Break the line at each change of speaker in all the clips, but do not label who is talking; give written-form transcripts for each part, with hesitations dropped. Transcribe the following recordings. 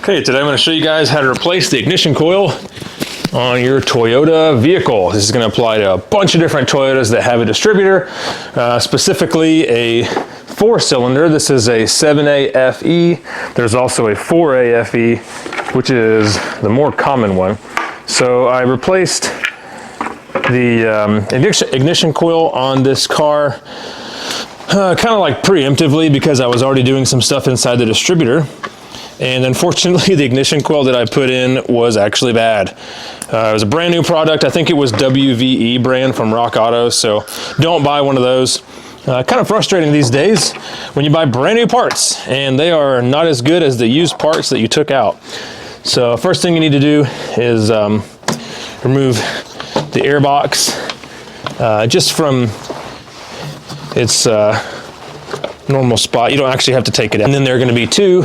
Okay, today I'm going to show you guys how to replace the ignition coil on your Toyota vehicle. This is going to apply to a bunch of different Toyotas that have a distributor, specifically a 4-cylinder. This is a 7A FE. There's also a 4A FE, which is the more common one. So I replaced the ignition coil on this car kind of like preemptively because I was already doing some stuff inside the distributor. And unfortunately, the ignition coil that I put in was actually bad. It was a brand new product. I think it was WVE brand from Rock Auto, so don't buy one of those. Kind of frustrating these days when you buy brand new parts and they are not as good as the used parts that you took out. So first thing you need to do is remove the air box just from its normal spot. You don't actually have to take it out. And then there are going to be two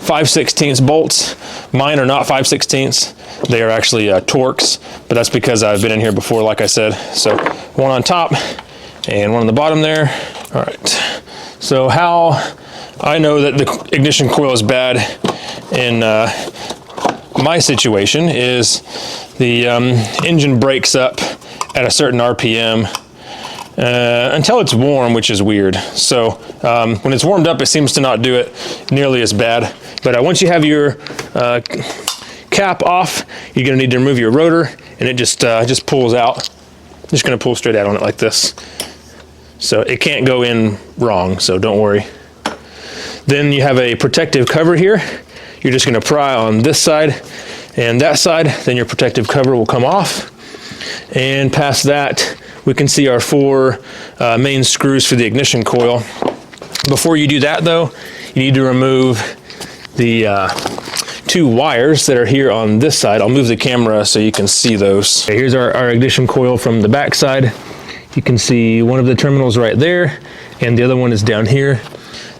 5/16 bolts. Mine are not 5/16. They are actually Torx, but that's because I've been in here before, like I said. So one on top and one on the bottom there. All right. So how I know that the ignition coil is bad in my situation is the engine breaks up at a certain RPM until it's warm, which is weird. So when it's warmed up, it seems to not do it nearly as bad. But once you have your cap off, you're gonna need to remove your rotor, and it just pulls out. Just gonna pull straight out on it like this. So it can't go in wrong, so don't worry. Then you have a protective cover here. You're just gonna pry on this side and that side, then your protective cover will come off. And past that, we can see our 4 main screws for the ignition coil. Before you do that though, you need to remove the 2 wires that are here on this side. I'll move the camera so you can see those. Okay, here's our ignition coil from the back side. You can see one of the terminals right there, and the other one is down here.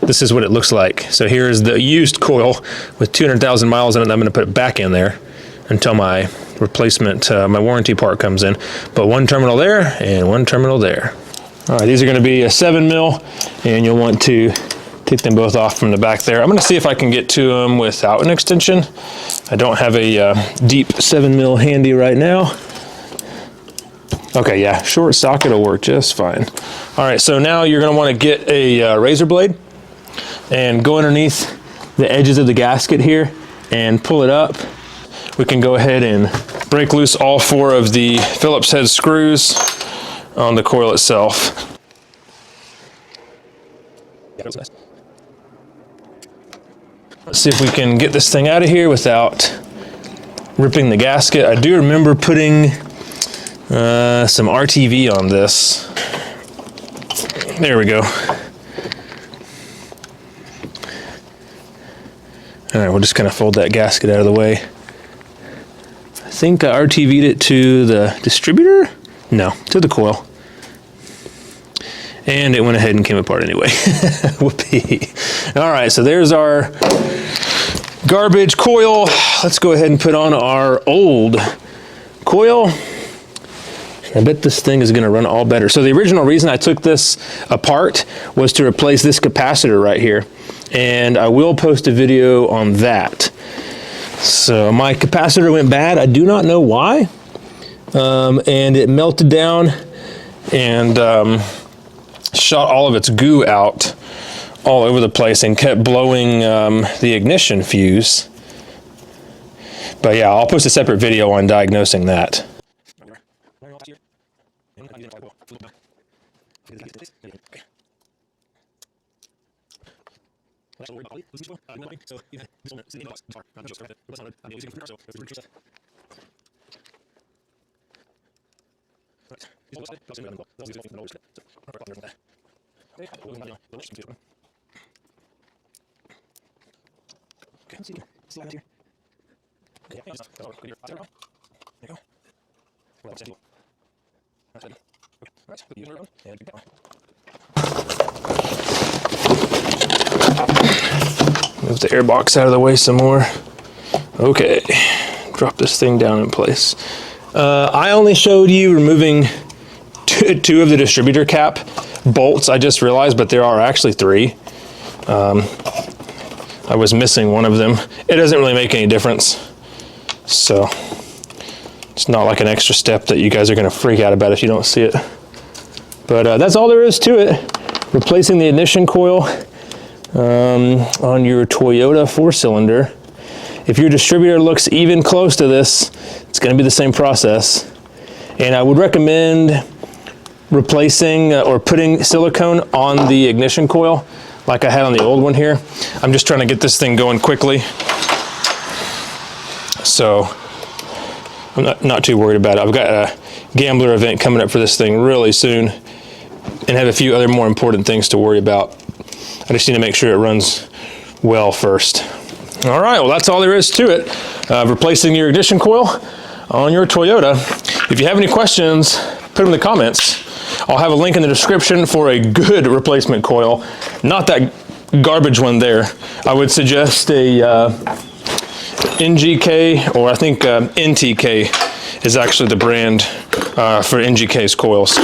This is what it looks like. So here's the used coil with 200,000 miles in it. I'm gonna put it back in there until my replacement, my warranty part comes in. But one terminal there and one terminal there. All right, these are gonna be a 7 mil, and you'll want to take them both off from the back there. I'm gonna see if I can get to them without an extension. I don't have a deep 7 mil handy right now. Okay, yeah, short socket will work just fine. All right, so now you're gonna wanna get a razor blade and go underneath the edges of the gasket here and pull it up. We can go ahead and break loose all 4 of the Phillips head screws on the coil itself. Let's see if we can get this thing out of here without ripping the gasket. I do remember putting some RTV on this. There we go. All right, we'll just kind of fold that gasket out of the way. I think I RTV'd it to the distributor? No, to the coil. And it went ahead and came apart anyway. Whoopee. All right, so there's our garbage coil. Let's go ahead and put on our old coil. I bet this thing is gonna run all better. So the original reason I took this apart was to replace this capacitor right here. And I will post a video on that. So my capacitor went bad. I do not know why. And it melted down and shot all of its goo out all over the place and kept blowing the ignition fuse. But yeah, I'll post a separate video on diagnosing that. Move the air box out of the way some more. Okay, drop this thing down in place. I only showed you removing two of the distributor cap bolts, I just realized, but there are actually 3. I was missing one of them. It doesn't really make any difference. So it's not like an extra step that you guys are gonna freak out about if you don't see it. But that's all there is to it. Replacing the ignition coil on your Toyota 4-cylinder. If your distributor looks even close to this, it's gonna be the same process. And I would recommend replacing or putting silicone on the ignition coil like I had on the old one here. I'm just trying to get this thing going quickly. So I'm not too worried about it. I've got a gambler event coming up for this thing really soon and have a few other more important things to worry about. I just need to make sure it runs well first. All right, well, that's all there is to it. Replacing your ignition coil on your Toyota. If you have any questions, put them in the comments. I'll have a link in the description for a good replacement coil, not that garbage one there. I would suggest a NGK, or I think NTK is actually the brand for NGK's coils.